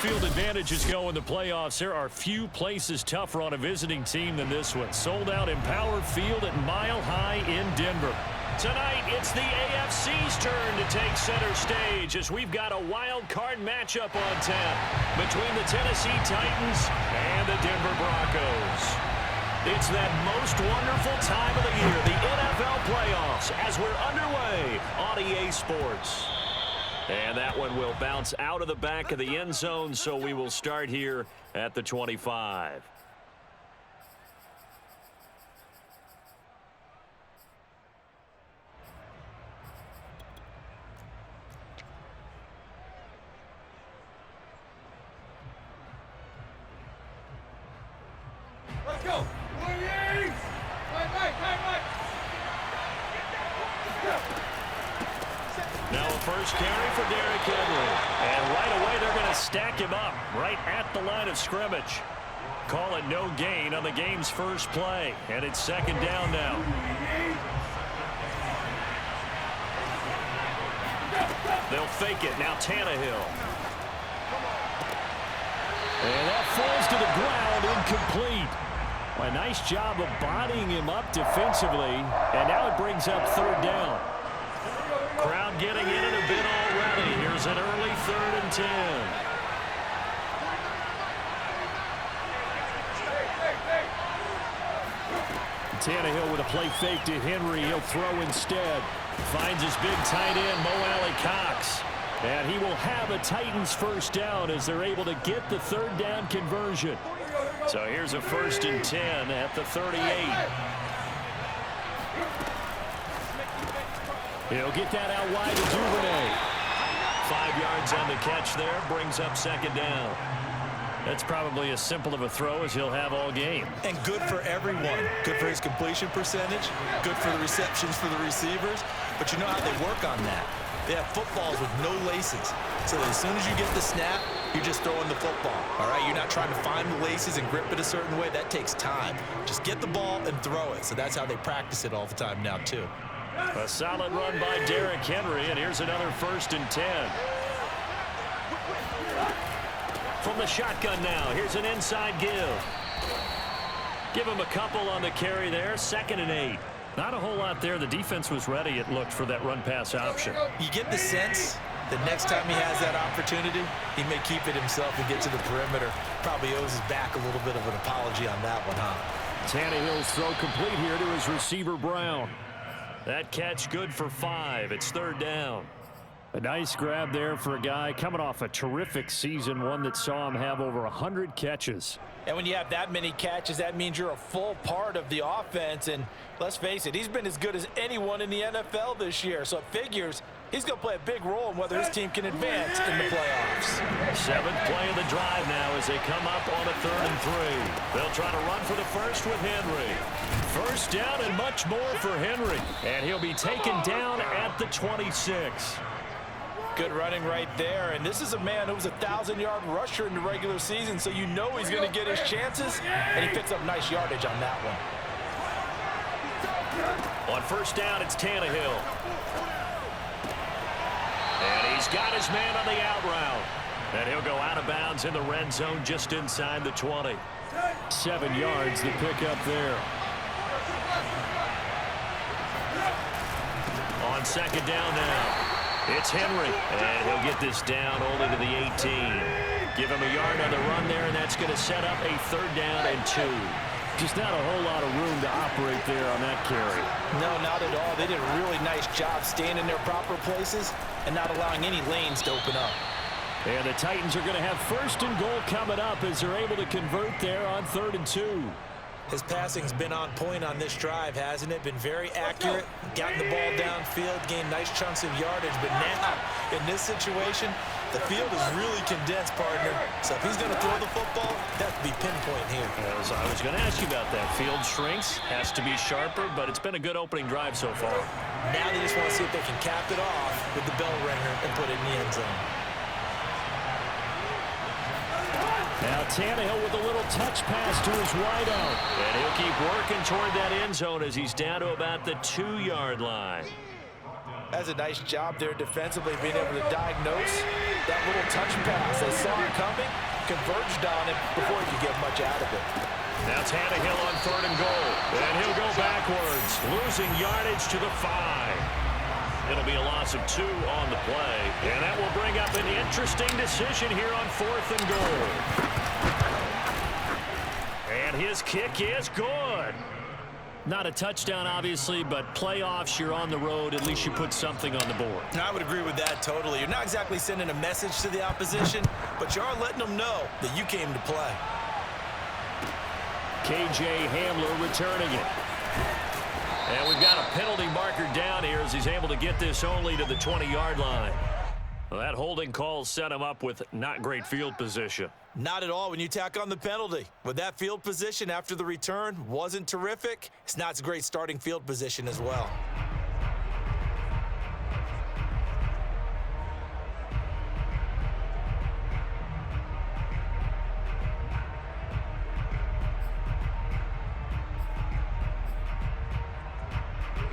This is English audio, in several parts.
field advantages go in the playoffs, there are few places tougher on a visiting team than this one. Sold out Empower Field at Mile High in Denver. Tonight, it's the AFC's turn to take center stage as we've got a wild card matchup on tap between the Tennessee Titans and the Denver Broncos. It's that most wonderful time of the year, the NFL playoffs, as we're underway on EA Sports. And that one will bounce out of the back of the end zone, so we will start here at the 25. Let's go. Now a first carry for Derrick Henry. And right away they're going to stack him up right at the line of scrimmage. Call it no gain on the game's first play. And it's second down now. They'll fake it. Now Tannehill. And that falls to the ground, incomplete. A nice job of bodying him up defensively. And now it brings up third down. Crowd getting in it a bit already. Here's an early 3rd and 10. Tannehill with a play fake to Henry. He'll throw instead. Finds his big tight end, Mo Alley-Cox. And he will have a Titans first down as they're able to get the third down conversion. So here's a 1st and 10 at the 38. He'll get that out wide to Duvernay. 5 yards on the catch there, brings up second down. That's probably as simple of a throw as he'll have all game. And good for everyone. Good for his completion percentage. Good for the receptions for the receivers. But you know how they work on that. They have footballs with no laces. So as soon as you get the snap, you're just throwing the football. All right, you're not trying to find the laces and grip it a certain way. That takes time. Just get the ball and throw it. So that's how they practice it all the time now, too. A solid run by Derrick Henry, and here's another 1st and 10. From the shotgun now, here's an inside give. Give him a couple on the carry there, 2nd and 8. Not a whole lot there. The defense was ready, it looked, for that run-pass option. You get the sense that next time he has that opportunity, he may keep it himself and get to the perimeter. Probably owes his back a little bit of an apology on that one, huh? Tannehill's throw complete here to his receiver, Brown. That catch good for 5. It's 3rd down. A nice grab there for a guy coming off a terrific season, one that saw him have over 100 catches. And when you have that many catches, that means you're a full part of the offense. And let's face it, he's been as good as anyone in the NFL this year. So it figures he's going to play a big role in whether his team can advance in the playoffs. 7th play of the drive now as they come up on a 3rd and 3. They'll try to run for the first with Henry. First down and much more for Henry. And he'll be taken down at the 26. Good running right there. And this is a man who was a 1,000-yard rusher in the regular season, so you know he's going to get his chances, and he picks up nice yardage on that one. On first down, it's Tannehill. And he's got his man on the out route. And he'll go out of bounds in the red zone just inside the 20. 7 yards the pick up there. On second down now. It's Henry, and he'll get this down only to the 18. Give him a yard on the run there, and that's going to set up a 3rd down and 2. Just not a whole lot of room to operate there on that carry. No, not at all. They did a really nice job staying in their proper places and not allowing any lanes to open up. And the Titans are going to have 1st and goal coming up as they're able to convert there on 3rd and 2. His passing's been on point on this drive, hasn't it? Been very accurate, gotten the ball downfield, gained nice chunks of yardage. But now, in this situation, the field is really condensed, partner. So if he's going to throw the football, that would be pinpoint here. As I was going to ask you about that. Field shrinks, has to be sharper, but it's been a good opening drive so far. Now they just want to see if they can cap it off with the bell ringer and put it in the end zone. Now Tannehill with a little touch pass to his wideout. And he'll keep working toward that end zone as he's down to about the 2-yard line. That's a nice job there defensively, being able to diagnose That little touch pass, they saw it coming, converged on it before he could get much out of it. Now it's Tannehill on 3rd and goal. And he'll go backwards, losing yardage to the 5. It'll be a loss of 2 on the play. And that will bring up an interesting decision here on 4th and goal. And his kick is good. Not a touchdown, obviously, but playoffs, you're on the road. At least you put something on the board. I would agree with that totally. You're not exactly sending a message to the opposition, but you are letting them know that you came to play. K.J. Hamler returning it. And we've got a penalty marker down here as he's able to get this only to the 20-yard line. Well, that holding call set him up with not great field position. Not at all when you tack on the penalty. With that field position after the return wasn't terrific, it's not a great starting field position as well.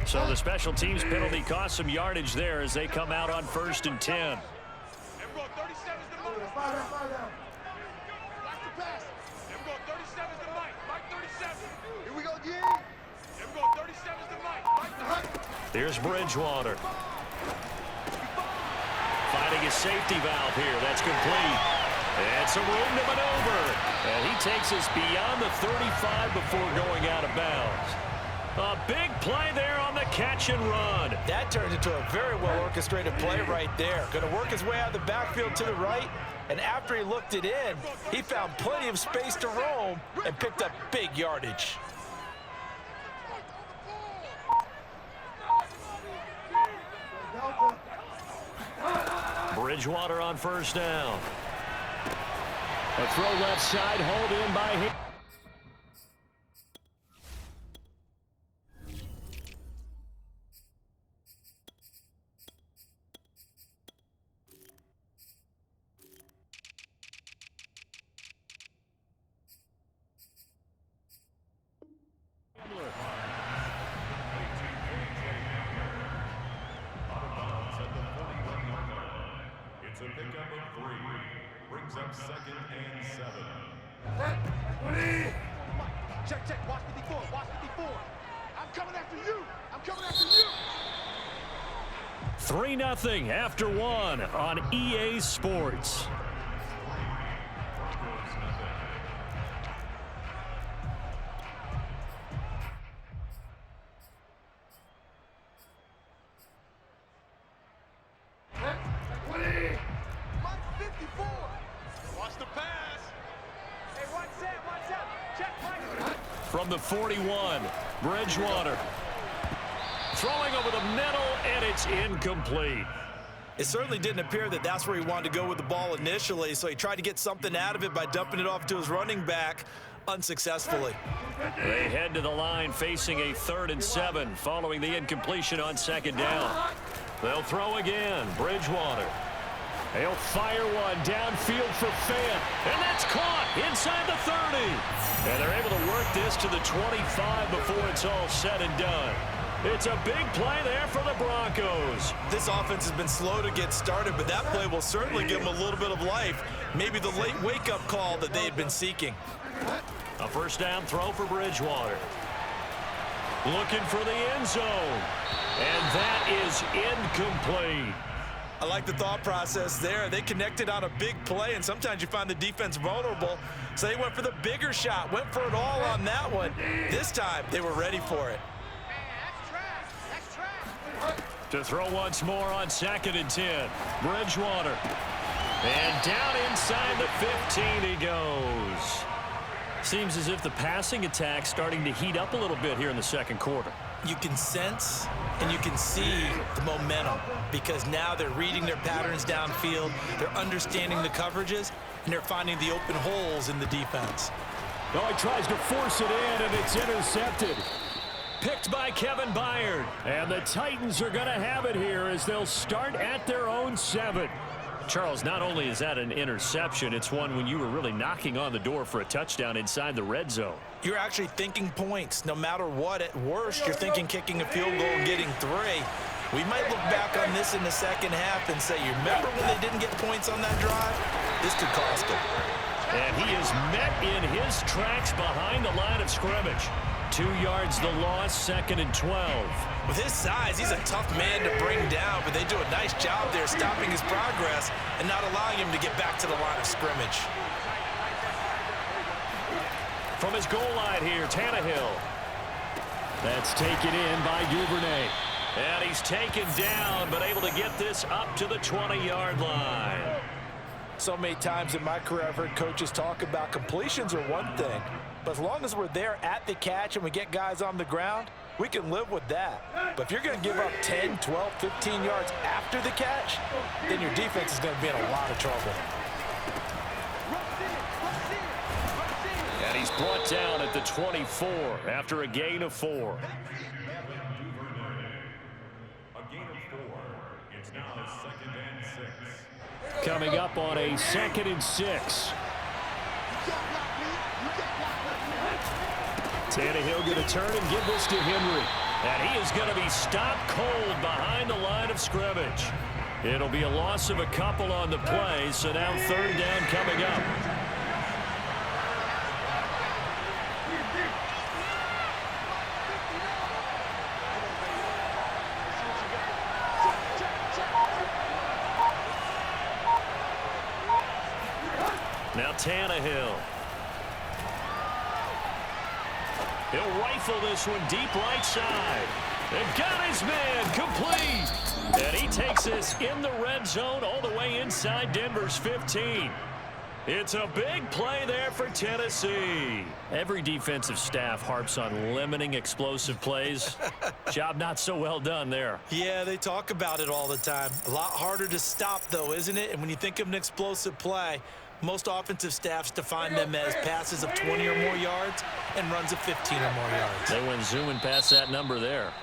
So the special teams penalty cost some yardage there as they come out on 1st and 10. Here's Bridgewater. Finding his safety valve here. That's complete. And some room to maneuver. And he takes us beyond the 35 before going out of bounds. A big play there on the catch and run. That turns into a very well-orchestrated play right there. Going to work his way out of the backfield to the right, and after he looked it in, he found plenty of space to roam and picked up big yardage. Bridgewater on 1st down. A throw left side, hauled in by him. It's a pickup of 3. Brings up 2nd and 7. Check. Watch 54. Watch 54. I'm coming after you. I'm coming after you. 3-0 after 1 on EA Sports. From the 41, Bridgewater. Throwing over the middle, and it's incomplete. It certainly didn't appear that that's where he wanted to go with the ball initially, so he tried to get something out of it by dumping it off to his running back unsuccessfully. They head to the line facing a 3rd and 7 following the incompletion on 2nd down. They'll throw again. Bridgewater. He'll fire one downfield for Fant, and that's caught inside the 30. And they're able to work this to the 25 before it's all said and done. It's a big play there for the Broncos. This offense has been slow to get started, but that play will certainly give them a little bit of life. Maybe the late wake-up call that they had been seeking. A 1st down throw for Bridgewater. Looking for the end zone. And that is incomplete. I like the thought process there. They connected on a big play, and sometimes you find the defense vulnerable. So they went for the bigger shot, went for it all on that one. This time, they were ready for it. To throw once more on 2nd and 10. Bridgewater. And down inside the 15 he goes. Seems as if the passing attack's starting to heat up a little bit here in the 2nd quarter. You can sense and you can see the momentum because now they're reading their patterns downfield, they're understanding the coverages, and they're finding the open holes in the defense. Oh, he tries to force it in, and it's intercepted. Picked by Kevin Byard. And the Titans are going to have it here as they'll start at their own 7. Charles, not only is that an interception, it's one when you were really knocking on the door for a touchdown inside the red zone. You're actually thinking points no matter what. At worst, you're thinking kicking a field goal and getting 3. We might look back on this in the second half and say, you remember when they didn't get points on that drive? This could cost them. And he is met in his tracks behind the line of scrimmage. 2 yards the loss, 2nd and 12. With his size, he's a tough man to bring down, but they do a nice job there stopping his progress and not allowing him to get back to the line of scrimmage. From his goal line here, Tannehill. That's taken in by Duvernay. And he's taken down, but able to get this up to the 20-yard line. So many times in my career, I've heard coaches talk about completions are one thing, but as long as we're there at the catch and we get guys on the ground, we can live with that. But if you're going to give up 10, 12, 15 yards after the catch, then your defense is going to be in a lot of trouble. And he's brought down at the 24 after a gain of 4. A gain of 4. It's now 2nd and 6. Coming up on a 2nd and 6. Tannehill going to turn and give this to Henry. And he is going to be stopped cold behind the line of scrimmage. It'll be a loss of a couple on the play, so now 3rd down coming up. Now Tannehill. He'll rifle this one deep right side. And got his man complete. And he takes this in the red zone all the way inside Denver's 15. It's a big play there for Tennessee. Every defensive staff harps on limiting explosive plays. Job not so well done there. Yeah, they talk about it all the time. A lot harder to stop, though, isn't it? And when you think of an explosive play, most offensive staffs define them as passes of 20 or more yards and runs of 15 or more yards. They went zooming past that number there.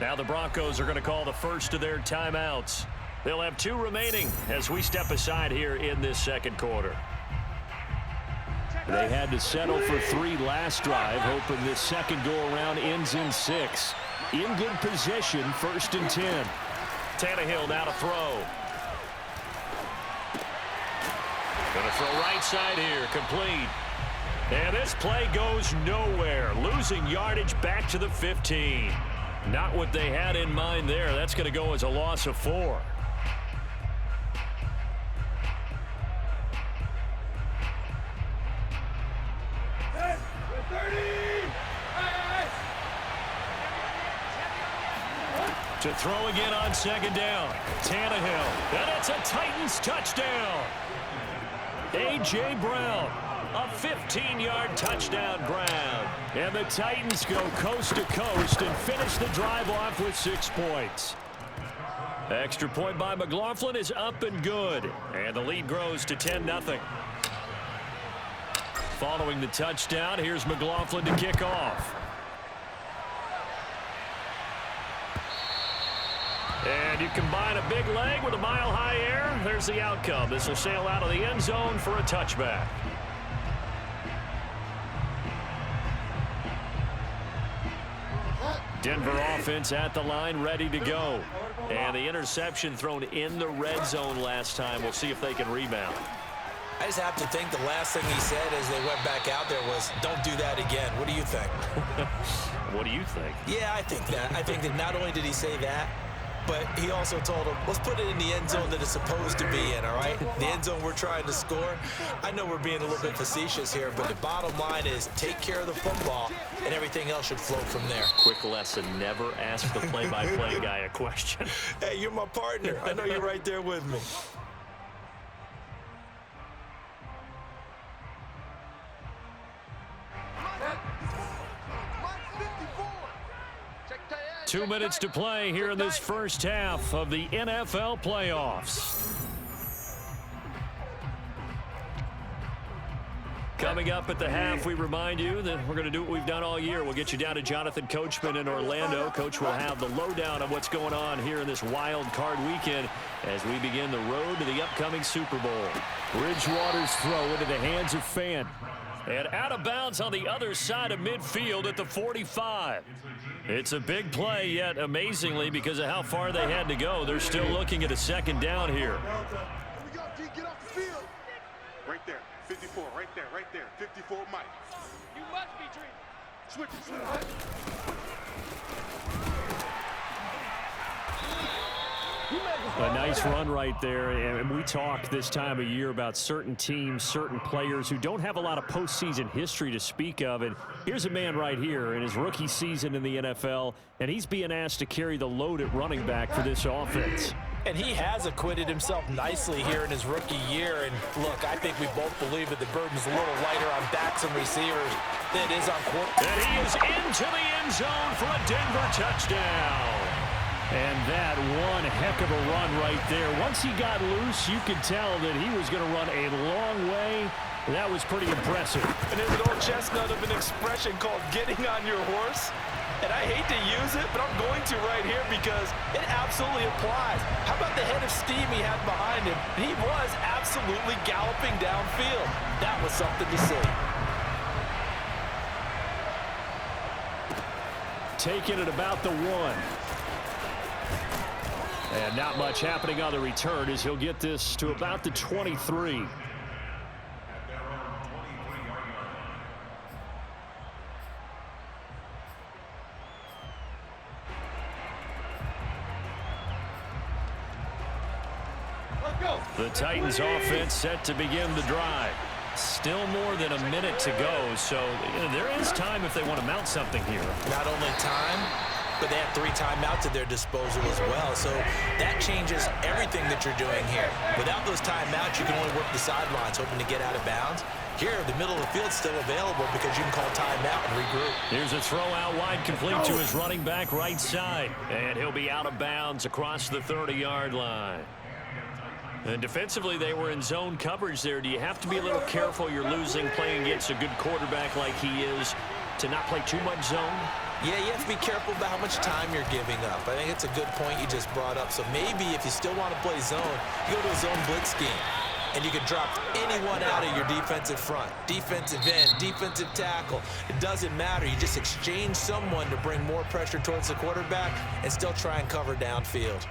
Now the Broncos are going to call the first of their timeouts. They'll have 2 remaining as we step aside here in this 2nd quarter. They had to settle for 3 last drive, hoping this second go-around ends in 6. In good position, 1st and 10. Tannehill now to throw. Going to throw right side here, complete. And this play goes nowhere, losing yardage back to the 15. Not what they had in mind there. That's going to go as a loss of 4. To throw again on 2nd down. Tannehill. And it's a Titans touchdown. A.J. Brown. A 15-yard touchdown grab. And the Titans go coast to coast and finish the drive off with 6 points. Extra point by McLaughlin is up and good. And the lead grows to 10-0. Following the touchdown, here's McLaughlin to kick off. And you combine a big leg with a mile-high air, there's the outcome. This will sail out of the end zone for a touchback. Denver offense at the line, ready to go. And the interception thrown in the red zone last time. We'll see if they can rebound. I just have to think the last thing he said as they went back out there was, don't do that again. What do you think? What do you think? Yeah, I think that. I think that not only did he say that, but he also told him, let's put it in the end zone that it's supposed to be in, all right? The end zone we're trying to score. I know we're being a little bit facetious here, but the bottom line is take care of the football, and everything else should flow from there. Quick lesson, never ask the play-by-play guy a question. Hey, you're my partner. I know you're right there with me. Two minutes to play here in this first half of the NFL playoffs. Coming up at the half, we remind you that we're going to do what we've done all year. We'll get you down to Jonathan Coachman in Orlando. Coach will have the lowdown of what's going on here in this wild card weekend as we begin the road to the upcoming Super Bowl. Bridgewater's throw into the hands of Fan. And out of bounds on the other side of midfield at the 45. It's a big play, yet amazingly, because of how far they had to go, they're still looking at a second down here. Here we go, D. Get off the field. Right there. 54. Right there. Right there. 54, Mike. You must be dreaming. Switch it. Switch it. A nice run right there, and we talk this time of year about certain teams, certain players who don't have a lot of postseason history to speak of, and here's a man right here in his rookie season in the NFL, and he's being asked to carry the load at running back for this offense. And he has acquitted himself nicely here in his rookie year. And look, I think we both believe that the burden's a little lighter on backs and receivers than it is on quarterbacks. And he is into the end zone for a Denver touchdown. And that one heck of a run right there. Once he got loose, you could tell that he was going to run a long way. That was pretty impressive. And there's an old chestnut of an expression called getting on your horse. And I hate to use it, but I'm going to right here because it absolutely applies. How about the head of steam he had behind him? He was absolutely galloping downfield. That was something to see. Taking it about the 1. And not much happening on the return as he'll get this to about the 23. The Titans offense set to begin the drive. Still more than a minute to go, so there is time if they want to mount something here. Not only time, but they have 3 timeouts at their disposal as well. So that changes everything that you're doing here. Without those timeouts, you can only work the sidelines, hoping to get out of bounds. Here, the middle of the field's still available because you can call timeout and regroup. Here's a throw out wide, complete to his running back right side. And he'll be out of bounds across the 30-yard line. And defensively, they were in zone coverage there. Do you have to be a little careful? You're losing playing against a good quarterback like he is to not play too much zone? Yeah, you have to be careful about how much time you're giving up. I think it's a good point you just brought up. So maybe if you still want to play zone, you go to a zone blitz scheme. And you can drop anyone out of your defensive front. Defensive end, defensive tackle. It doesn't matter. You just exchange someone to bring more pressure towards the quarterback and still try and cover downfield.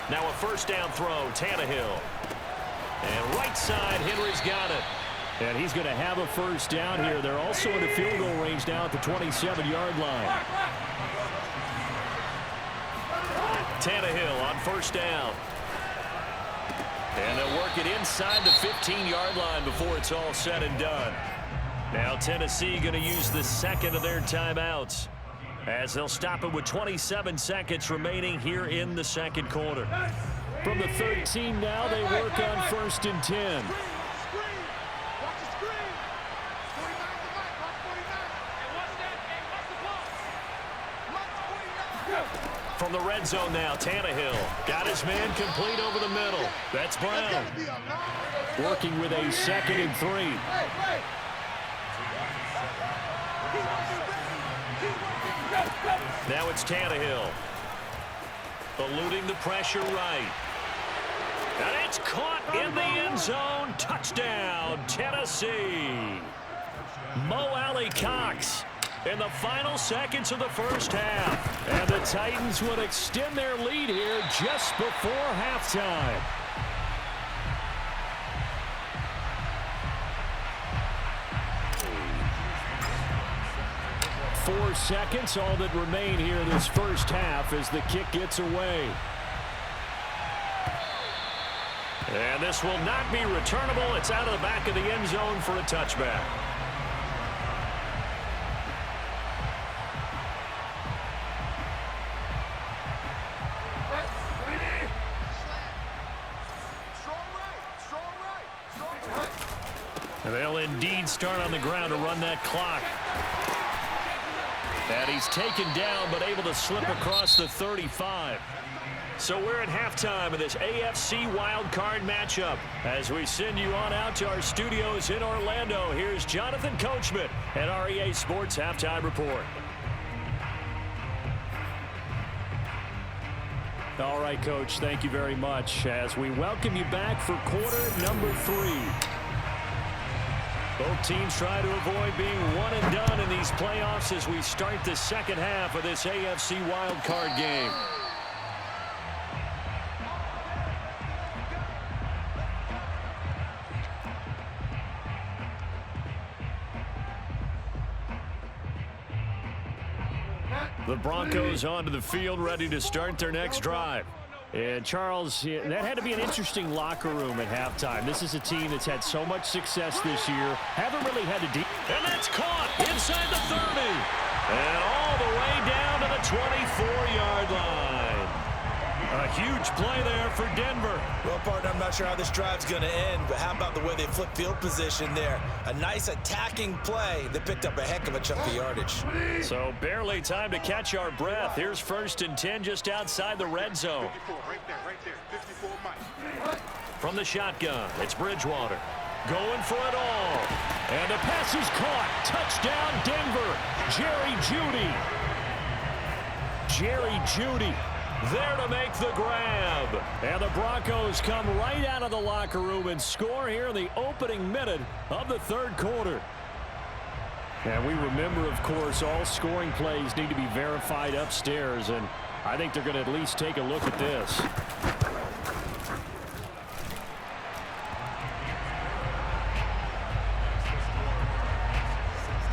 Now a first down throw, Tannehill. And right side, Henry's got it. And he's going to have a first down here. They're also in the field goal range now at the 27-yard line. Tannehill on first down. And they'll work it inside the 15-yard line before it's all said and done. Now Tennessee going to use the second of their timeouts, as they'll stop it with 27 seconds remaining here in the second quarter. From the 13 now, they work on 1st and 10. From the red zone now, Tannehill got his man complete over the middle. That's Brown. Working with a 2nd and 3. Now it's Tannehill. Eluding the pressure right. And it's caught in the end zone. Touchdown, Tennessee. Mo Alley-Cox in the final seconds of the first half. And the Titans would extend their lead here just before halftime. Four seconds, all that remain here this first half as the kick gets away. And this will not be returnable. It's out of the back of the end zone for a touchback. And they'll indeed start on the ground to run that clock. And he's taken down, but able to slip across the 35. So we're at halftime of this AFC Wildcard matchup. As we send you on out to our studios in Orlando, here's Jonathan Coachman at REA Sports Halftime Report. All right, Coach, thank you very much as we welcome you back for quarter number 3. Both teams try to avoid being one and done in these playoffs as we start the second half of this AFC Wildcard game. The Broncos onto the field, ready to start their next drive. And Charles, that had to be an interesting locker room at halftime. This is a team that's had so much success this year. Haven't really had to and that's caught inside the 30. And all the way down to the 24-yard line. A huge play there for Denver. Well, partner, I'm not sure how this drive's going to end, but how about the way they flip field position there? A nice attacking play that picked up a heck of a chunk of yardage. So barely time to catch our breath. Here's 1st and 10 just outside the red zone. 54, right there, 54, Mike. From the shotgun, it's Bridgewater. Going for it all. And the pass is caught. Touchdown, Denver. Jerry Jeudy there to make the grab. And the Broncos come right out of the locker room and score here in the opening minute of the third quarter. And we remember, of course, all scoring plays need to be verified upstairs, and I think they're going to at least take a look at this.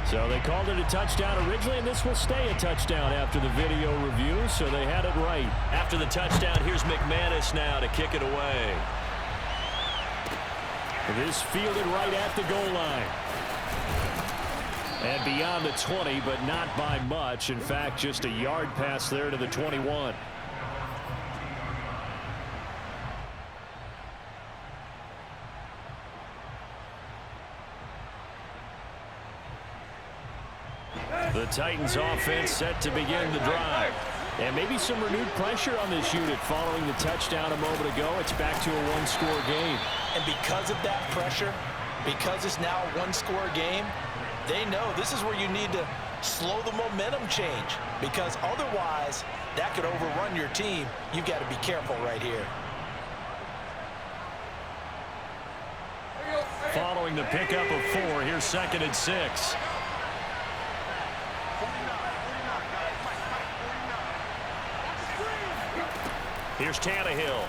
So they called it a touchdown originally, and this will stay a touchdown after the video review, so they had it right. After the touchdown, here's McManus now to kick it away. It is fielded right at the goal line. And beyond the 20, but not by much. In fact, just a yard pass there to the 21. The Titans offense set to begin the drive. And maybe some renewed pressure on this unit following the touchdown a moment ago. It's back to a one-score game. And because of that pressure, because it's now a one-score game, they know this is where you need to slow the momentum change, because otherwise that could overrun your team. You've got to be careful right here. Following the pickup of 4, here's 2nd and 6. Here's Tannehill.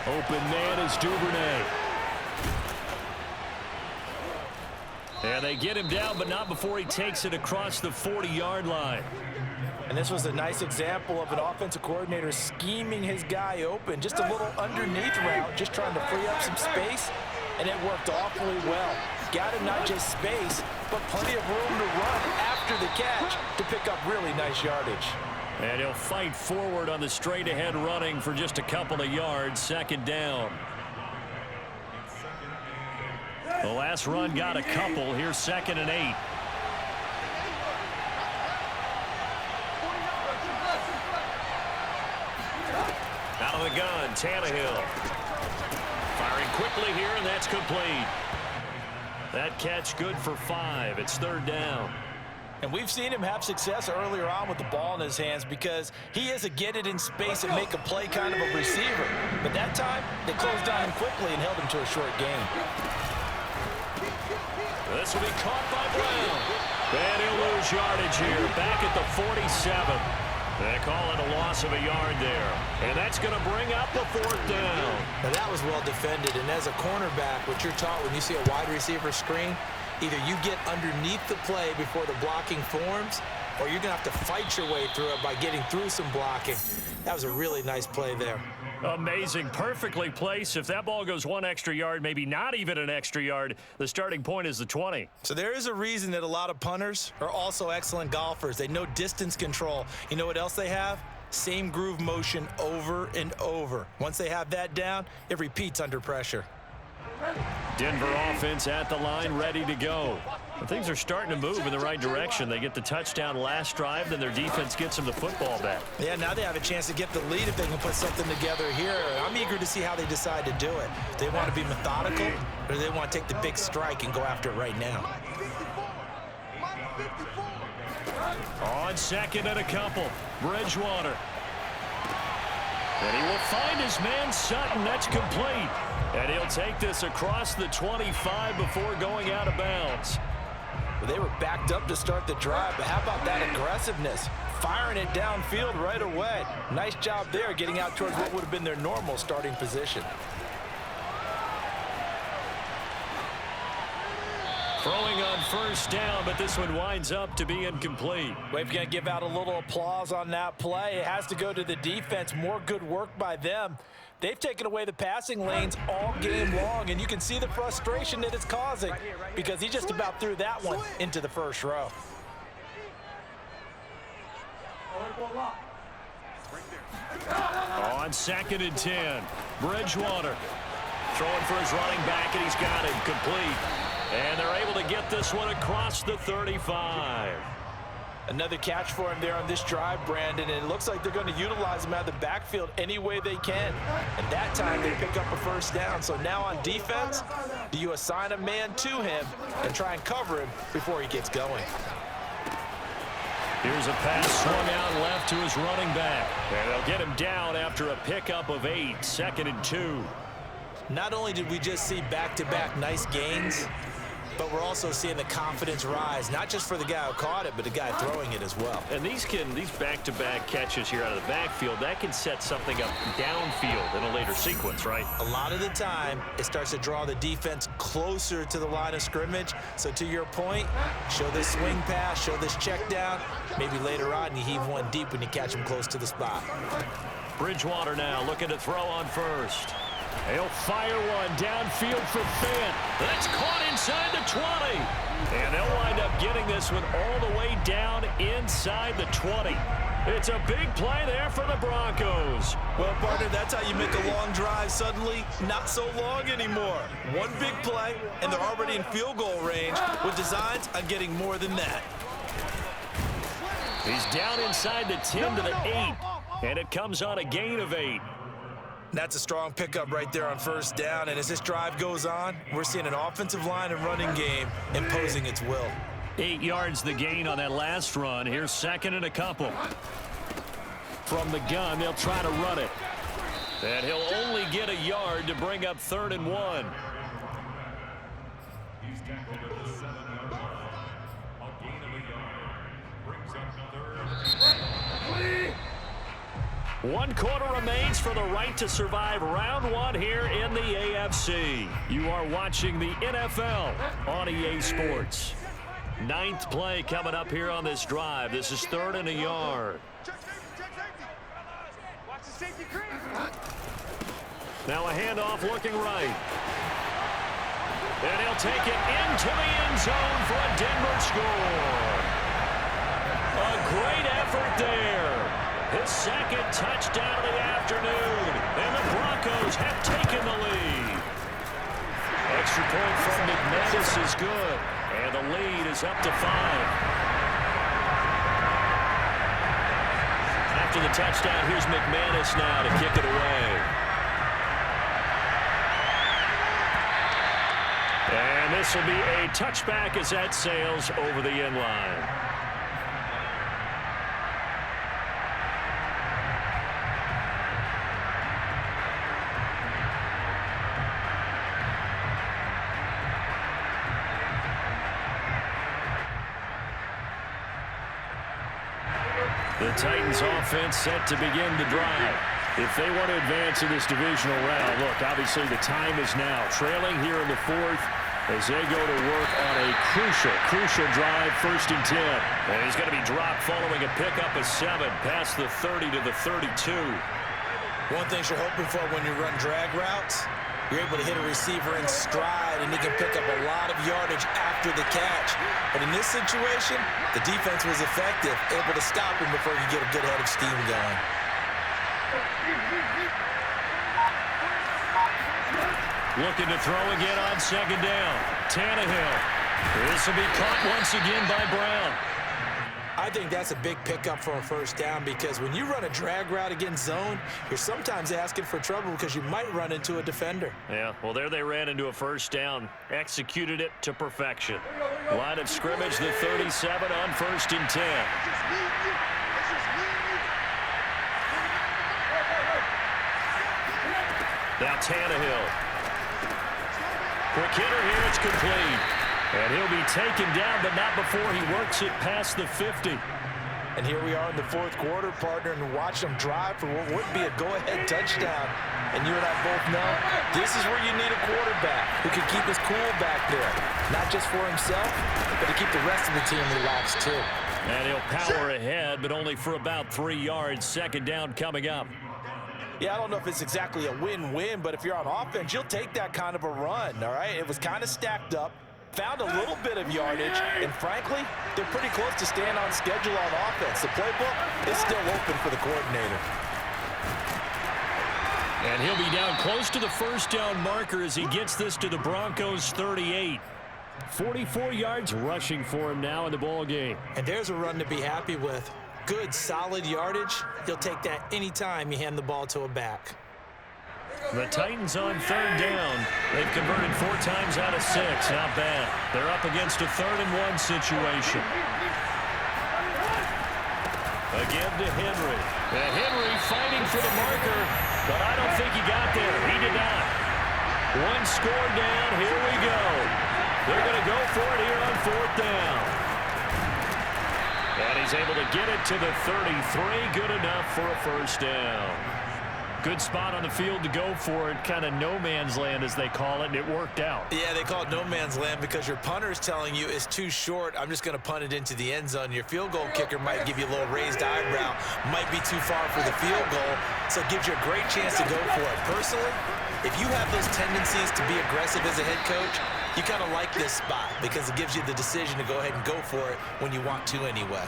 Open man is Duvernay. And they get him down, but not before he takes it across the 40-yard line. And this was a nice example of an offensive coordinator scheming his guy open. Just a little underneath route, just trying to free up some space, and it worked awfully well. Got him not just space, but plenty of room to run after the catch to pick up really nice yardage. And he'll fight forward on the straight-ahead running for just a couple of yards. 2nd down. The last run got a couple. Here's 2nd and 8. Out of the gun, Tannehill. Firing quickly here, and that's complete. That catch good for 5. It's 3rd down. And we've seen him have success earlier on with the ball in his hands because he is a get it in space and make a play kind of a receiver. But that time, they closed on him quickly and held him to a short gain. This will be caught by Brown. And he'll lose yardage here. Back at the 47. They call it a loss of a yard there. And that's going to bring up the 4th down. Now that was well defended. And as a cornerback, what you're taught when you see a wide receiver screen, either you get underneath the play before the blocking forms, or you're going to have to fight your way through it by getting through some blocking. That was a really nice play there. Amazing. Perfectly placed. If that ball goes 1 extra yard, maybe not even an extra yard, the starting point is the 20. So there is a reason that a lot of punters are also excellent golfers. They know distance control. You know what else they have? Same groove motion over and over. Once they have that down, it repeats under pressure. Denver offense at the line, ready to go. Things are starting to move in the right direction. They get the touchdown last drive, then their defense gets them the football back. Yeah, now they have a chance to get the lead if they can put something together here. I'm eager to see how they decide to do it. Do they want to be methodical, or do they want to take the big strike and go after it right now? On second and a couple, Bridgewater. And he will find his man Sutton. That's complete. And he'll take this across the 25 before going out of bounds. Well, they were backed up to start the drive, but how about that aggressiveness? Firing it downfield right away. Nice job there getting out towards what would have been their normal starting position. Throwing on first down, but this one winds up to be incomplete. We're going to give out a little applause on that play. It has to go to the defense. More good work by them. They've taken away the passing lanes all game long, and you can see the frustration that it's causing because he just about threw that one into the first row. On second and 10, Bridgewater throwing for his running back, and he's got it complete. And they're able to get this one across the 35. Another catch for him there on this drive, Brandon, and it looks like they're going to utilize him out of the backfield any way they can. And that time they pick up a first down. So now on defense, do you assign a man to him and try and cover him before he gets going? Here's a pass swung out left to his running back. And they'll get him down after a pickup of 8, 2nd and 2. Not only did we just see back-to-back nice gains, but we're also seeing the confidence rise, not just for the guy who caught it, but the guy throwing it as well. And these back-to-back catches here out of the backfield, that can set something up downfield in a later sequence, right? A lot of the time, it starts to draw the defense closer to the line of scrimmage. So to your point, show this swing pass, show this check down. Maybe later on, you heave one deep when you catch him close to the spot. Bridgewater now looking to throw on first. He'll fire one downfield for Fant. That's caught inside the 20. And they'll wind up getting this one all the way down inside the 20. It's a big play there for the Broncos. Well, partner, that's how you make a long drive suddenly not so long anymore. One big play, and they're already in field goal range with designs on getting more than that. He's down inside the 10 to the 8, and it comes on a gain of 8. That's a strong pickup right there on first down, and as this drive goes on, we're seeing an offensive line and running game imposing its will. 8 yards the gain on that last run. Here's second and a couple. From the gun, they'll try to run it. And he'll only get a yard to bring up 3rd and 1. He's tackled at the 7-yard line. A gain of a yard. Brings up 3rd. 1 quarter remains for the right to survive round 1 here in the AFC. You are watching the NFL on EA Sports. 9th play coming up here on this drive. This is 3rd and a yard. Watch the safety crease. Now a handoff looking right. And he'll take it into the end zone for a Denver score. A great effort there. His 2nd touchdown of the afternoon. And the Broncos have taken the lead. Extra point from McManus is good. And the lead is up to 5. After the touchdown, here's McManus now to kick it away. And this will be a touchback as that sails over the end line. The Titans offense set to begin the drive. If they want to advance in this divisional round, look, obviously the time is now. Trailing here in the 4th as they go to work on a crucial drive, 1st and 10. And he's going to be dropped following a pickup of 7 past the 30 to the 32. One thing you're hoping for when you run drag routes, you're able to hit a receiver in stride, and he can pick up a lot of yardage after the catch. But in this situation, the defense was effective, able to stop him before you get a good head of steam going. Looking to throw again on 2nd down. Tannehill This will be caught once again by Brown. I think that's a big pickup for a first down because when you run a drag route against zone, you're sometimes asking for trouble because you might run into a defender. Yeah, well, there they ran into a first down. Executed it to perfection. Line of scrimmage, the 37 on 1st and 10. Now Tannehill. Quick hitter here, it's complete. And he'll be taken down, but not before he works it past the 50. And here we are in the 4th quarter, partner, and watch them drive for what would be a go-ahead touchdown. And you and I both know this is where you need a quarterback who can keep his cool back there. Not just for himself, but to keep the rest of the team relaxed too. And he'll power ahead, but only for about 3 yards. 2nd down coming up. Yeah, I don't know if it's exactly a win-win, but if you're on offense, you'll take that kind of a run, all right? It was kind of stacked up. Found a little bit of yardage, and frankly, they're pretty close to staying on schedule on offense. The playbook is still open for the coordinator. And he'll be down close to the first down marker as he gets this to the Broncos 38. 44 yards rushing for him now in the ball game. And there's a run to be happy with. Good, solid yardage. He'll take that anytime you hand the ball to a back. The Titans on 3rd down. They've converted 4 times out of 6. Not bad. They're up against a 3rd and 1 situation. Again to Henry. Henry fighting for the marker, but I don't think he got there. He did not. 1 score down. Here we go. They're going to go for it here on 4th down. And he's able to get it to the 33. Good enough for a first down. Good spot on the field to go for it. Kind of no man's land, as they call it, and it worked out. Yeah, they call it no man's land because your punter's telling you it's too short. I'm just going to punt it into the end zone. Your field goal kicker might give you a little raised eyebrow. Might be too far for the field goal, so it gives you a great chance to go for it. Personally, if you have those tendencies to be aggressive as a head coach, you kind of like this spot because it gives you the decision to go ahead and go for it when you want to anyway.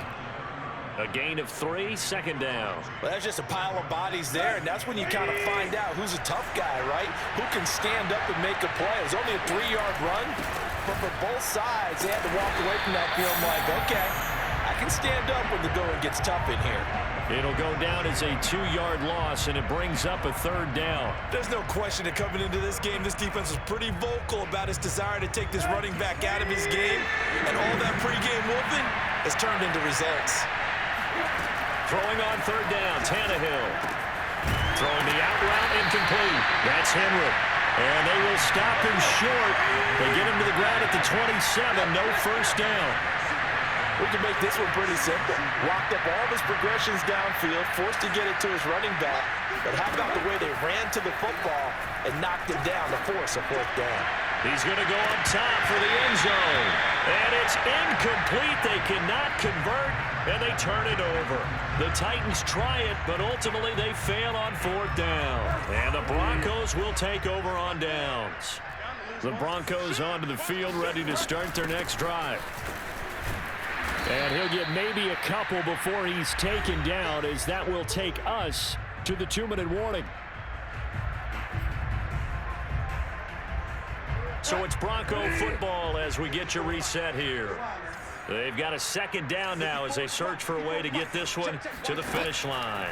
A gain of 3, 2nd down. Well, that's just a pile of bodies there, and that's when you kind of find out who's a tough guy, right? Who can stand up and make a play. It was only a 3-yard run, but for both sides, they had to walk away from that field like, okay, I can stand up when the going gets tough in here. It'll go down as a 2-yard loss, and it brings up a 3rd down. There's no question that coming into this game, this defense was pretty vocal about its desire to take this running back out of his game, and all that pregame whooping has turned into results. Throwing on 3rd down, Tannehill. Throwing the out route, incomplete. That's Henry. And they will stop him short. They get him to the ground at the 27, no first down. We can make this one pretty simple. Walked up all of his progressions downfield, forced to get it to his running back. But how about the way they ran to the football and knocked him down to force a 4th down? He's going to go up top for the end zone. And it's incomplete. They cannot convert, and they turn it over. The Titans try it, but ultimately they fail on 4th down. And the Broncos will take over on downs. The Broncos onto the field, ready to start their next drive. And he'll get maybe a couple before he's taken down, as that will take us to the 2-minute warning. So it's Bronco football as we get you reset here. They've got a 2nd down now as they search for a way to get this one to the finish line.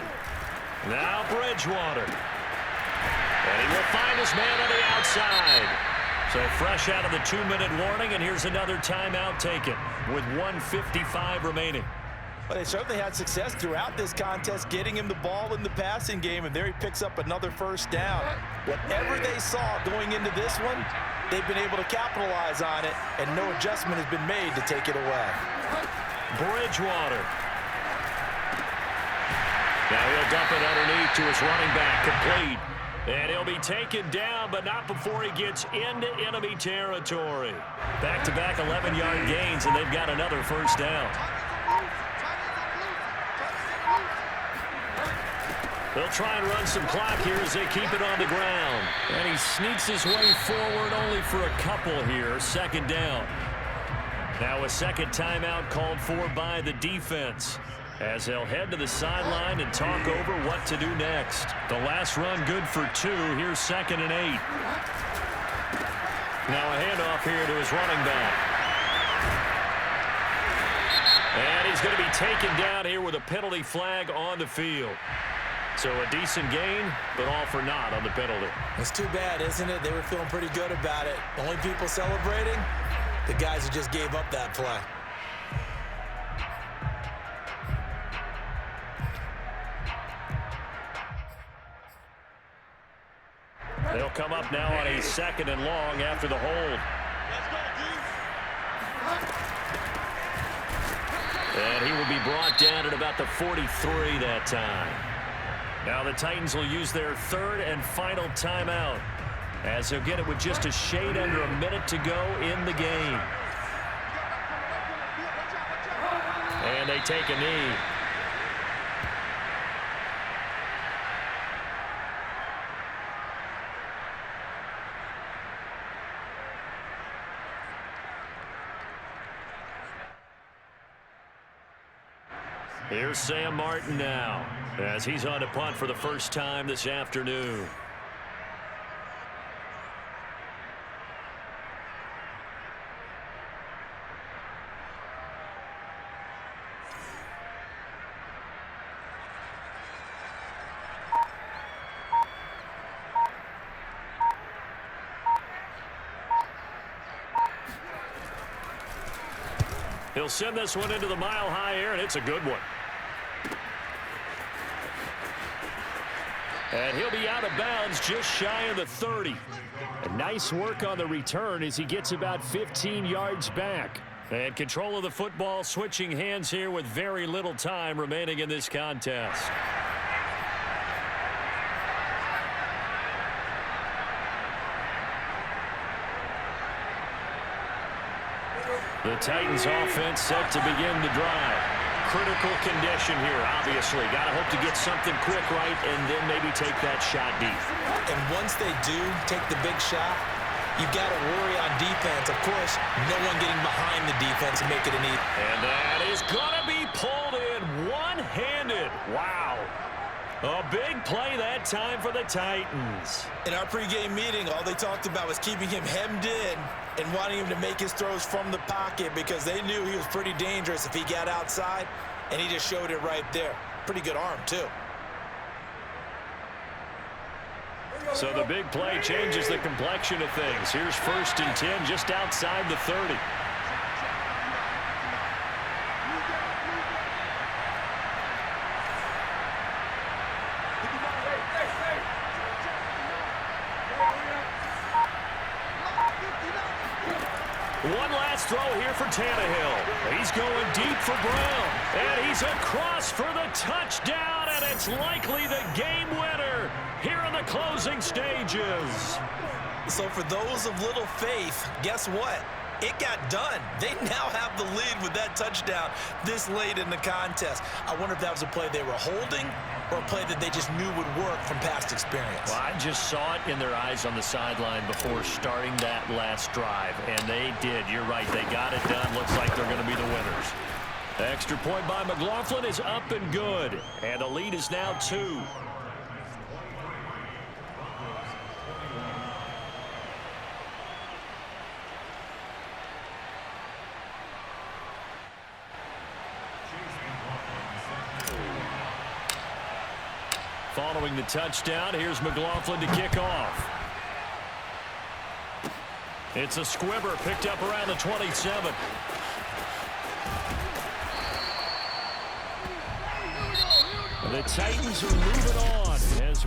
Now Bridgewater. And he will find his man on the outside. So fresh out of the 2-minute warning, and here's another timeout taken with 1:55 remaining. Well, they certainly had success throughout this contest, getting him the ball in the passing game, and there he picks up another first down. Whatever they saw going into this one, they've been able to capitalize on it, and no adjustment has been made to take it away. Bridgewater. Now he'll dump it underneath to his running back, complete. And he'll be taken down, but not before he gets into enemy territory. Back-to-back 11-yard gains, and they've got another first down. They'll try and run some clock here as they keep it on the ground. And he sneaks his way forward only for a couple here. 2nd down. Now a 2nd timeout called for by the defense, as they'll head to the sideline and talk over what to do next. The last run good for 2. Here's 2nd and 8. Now a handoff here to his running back. And he's going to be taken down here with a penalty flag on the field. So a decent gain, but all for naught on the penalty. It's too bad, isn't it? They were feeling pretty good about it. The only people celebrating, the guys who just gave up that play. They'll come up now on a 2nd and long after the hold. And he will be brought down at about the 43 that time. Now the Titans will use their 3rd and final timeout, as they'll get it with just a shade under a minute to go in the game. And they take a knee. Here's Sam Martin now, as he's on to punt for the first time this afternoon. He'll send this one into the mile-high air, and it's a good one. And he'll be out of bounds just shy of the 30. And nice work on the return as he gets about 15 yards back. And control of the football switching hands here with very little time remaining in this contest. The Titans offense set to begin the drive. Critical condition here, obviously. Got to hope to get something quick right and then maybe take that shot deep. And once they do take the big shot, you've got to worry on defense. Of course, no one getting behind the defense and make it an easy. And that is going to be pulled in one-handed. Wow. A big play that time for the Titans. In our pregame meeting, all they talked about was keeping him hemmed in and wanting him to make his throws from the pocket because they knew he was pretty dangerous if he got outside, and he just showed it right there. Pretty good arm, too. So the big play changes the complexion of things. Here's 1st and 10 just outside the 30. One last throw here for Tannehill. He's going deep for Brown. And he's across for the touchdown, and it's likely the game winner here in the closing stages. So for those of little faith, guess what? It got done. They now have the lead with that touchdown this late in the contest. I wonder if that was a play they were holding or a play that they just knew would work from past experience. Well, I just saw it in their eyes on the sideline before starting that last drive, and they did. You're right. They got it done. Looks like they're going to be the winners. The extra point by McLaughlin is up and good, and the lead is now 2. Following the touchdown, here's McLaughlin to kick off. It's a squibber picked up around the 27. The Titans are moving on as